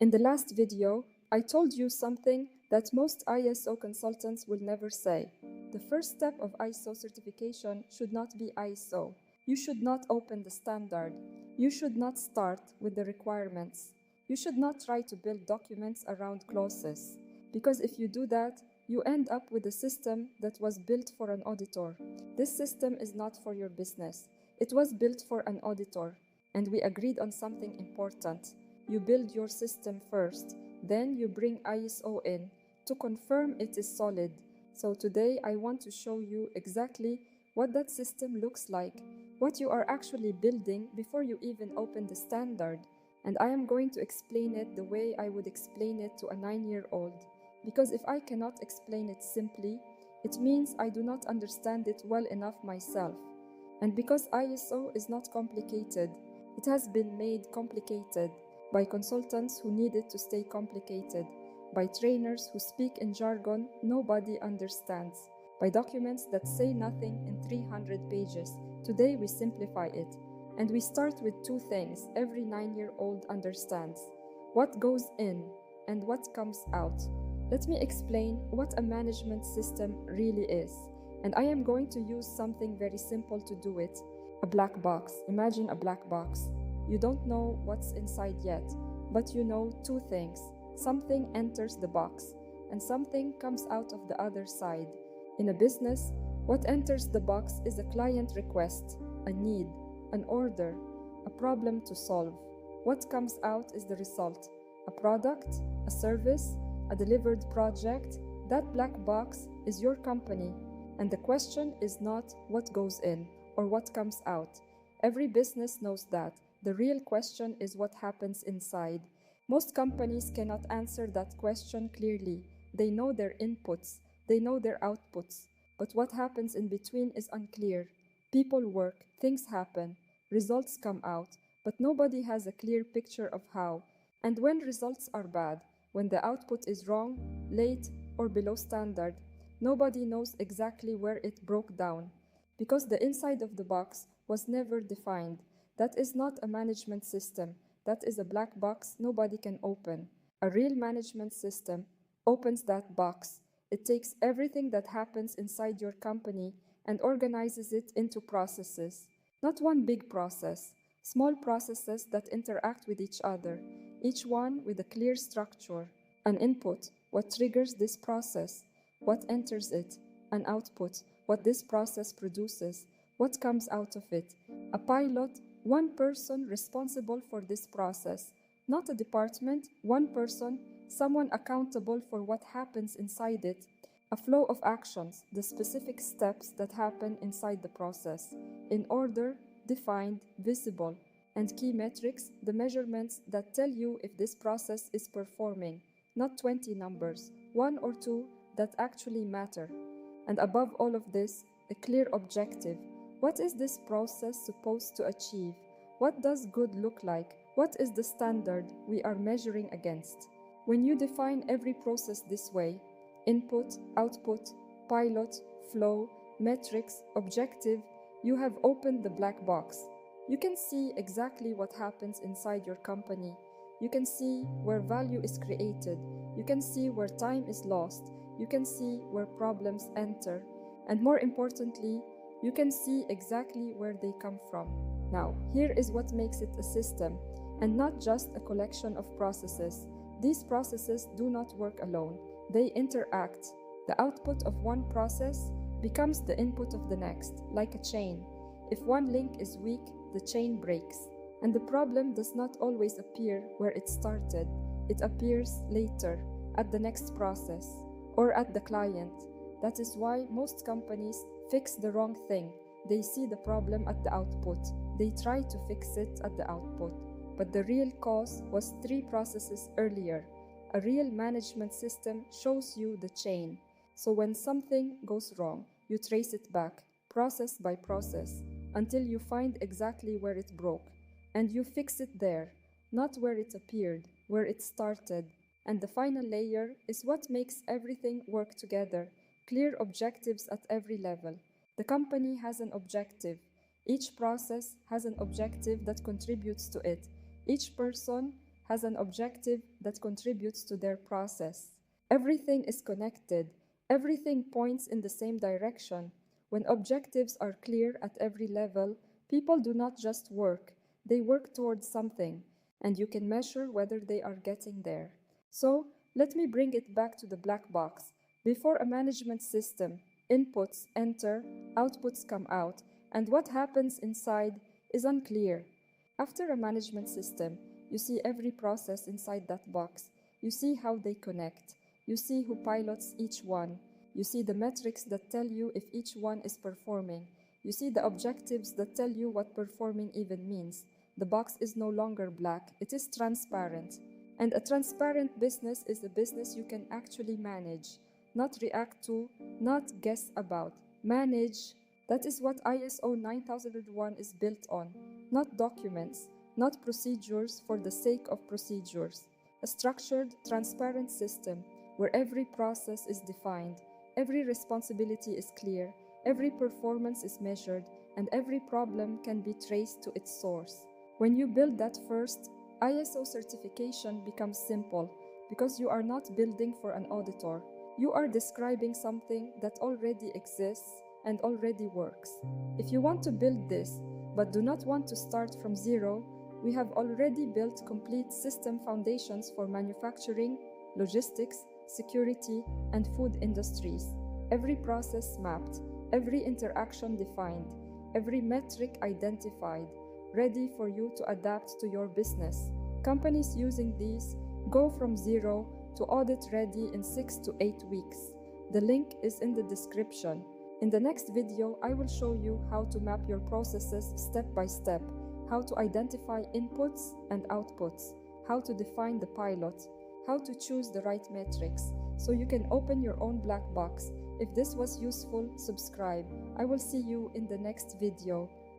In the last video, I told you something that most ISO consultants will never say. The first step of ISO certification should not be ISO. You should not open the standard. You should not start with the requirements. You should not try to build documents around clauses. Because if you do that, you end up with a system that was built for an auditor. This system is not for your business. It was built for an auditor. And we agreed on something important. You build your system first, then you bring ISO in to confirm it is solid. So today I want to show you exactly what that system looks like, what you are actually building before you even open the standard. And I am going to explain it the way I would explain it to a 9-year-old. Because if I cannot explain it simply, it means I do not understand it well enough myself. And because ISO is not complicated, it has been made complicated by consultants who need it to stay complicated, by trainers who speak in jargon nobody understands, by documents that say nothing in 300 pages. Today we simplify it, and we start with two things every 9-year-old understands: what goes in and what comes out. Let me explain what a management system really is, and I am going to use something very simple to do it: a black box. Imagine a black box. You don't know what's inside yet, but you know two things. Something enters the box, and something comes out of the other side. In a business, what enters the box is a client request, a need, an order, a problem to solve. What comes out is the result: a product, a service, a delivered project. That black box is your company, and the question is not what goes in or what comes out. Every business knows that. The real question is what happens inside. Most companies cannot answer that question clearly. They know their inputs, they know their outputs, but what happens in between is unclear. People work, things happen, results come out, but nobody has a clear picture of how. And when results are bad, when the output is wrong, late, or below standard, nobody knows exactly where it broke down, because the inside of the box was never defined. That is not a management system. That is a black box nobody can open. A real management system opens that box. It takes everything that happens inside your company and organizes it into processes. Not one big process, small processes that interact with each other, each one with a clear structure. An input, what triggers this process, what enters it. An output, what this process produces, what comes out of it. A pilot, one person responsible for this process, not a department, one person, someone accountable for what happens inside it. A flow of actions, the specific steps that happen inside the process, in order, defined, visible, and key metrics, the measurements that tell you if this process is performing, not 20 numbers, one or two that actually matter. And above all of this, a clear objective. What is this process supposed to achieve? What does good look like? What is the standard we are measuring against? When you define every process this way, input, output, pilot, flow, metrics, objective, you have opened the black box. You can see exactly what happens inside your company. You can see where value is created. You can see where time is lost. You can see where problems enter. And more importantly, you can see exactly where they come from. Now, here is what makes it a system, and not just a collection of processes. These processes do not work alone. They interact. The output of one process becomes the input of the next, like a chain. If one link is weak, the chain breaks. And the problem does not always appear where it started. It appears later, at the next process, or at the client. That is why most companies fix the wrong thing. They see the problem at the output. They try to fix it at the output. But the real cause was 3 processes earlier. A real management system shows you the chain. So when something goes wrong, you trace it back, process by process, until you find exactly where it broke. And you fix it there, not where it appeared, where it started. And the final layer is what makes everything work together. Clear objectives at every level. The company has an objective. Each process has an objective that contributes to it. Each person has an objective that contributes to their process. Everything is connected. Everything points in the same direction. When objectives are clear at every level, people do not just work, they work towards something, and you can measure whether they are getting there. So, let me bring it back to the black box. Before a management system, inputs enter, outputs come out, and what happens inside is unclear. After a management system, you see every process inside that box. You see how they connect. You see who pilots each one. You see the metrics that tell you if each one is performing. You see the objectives that tell you what performing even means. The box is no longer black, it is transparent. And a transparent business is a business you can actually manage, not react to, not guess about. Manage. That is what ISO 9001 is built on. Not documents, not procedures for the sake of procedures. A structured, transparent system where every process is defined, every responsibility is clear, every performance is measured, and every problem can be traced to its source. When you build that first, ISO certification becomes simple because you are not building for an auditor. You are describing something that already exists and already works. If you want to build this, but do not want to start from zero, we have already built complete system foundations for manufacturing, logistics, security, and food industries. Every process mapped, every interaction defined, every metric identified, ready for you to adapt to your business. Companies using these go from zero to audit ready in 6 to 8 weeks. The link is in the description. In the next video, I will show you how to map your processes step by step, how to identify inputs and outputs, how to define the pilot, how to choose the right metrics, so you can open your own black box. If this was useful, subscribe. I will see you in the next video.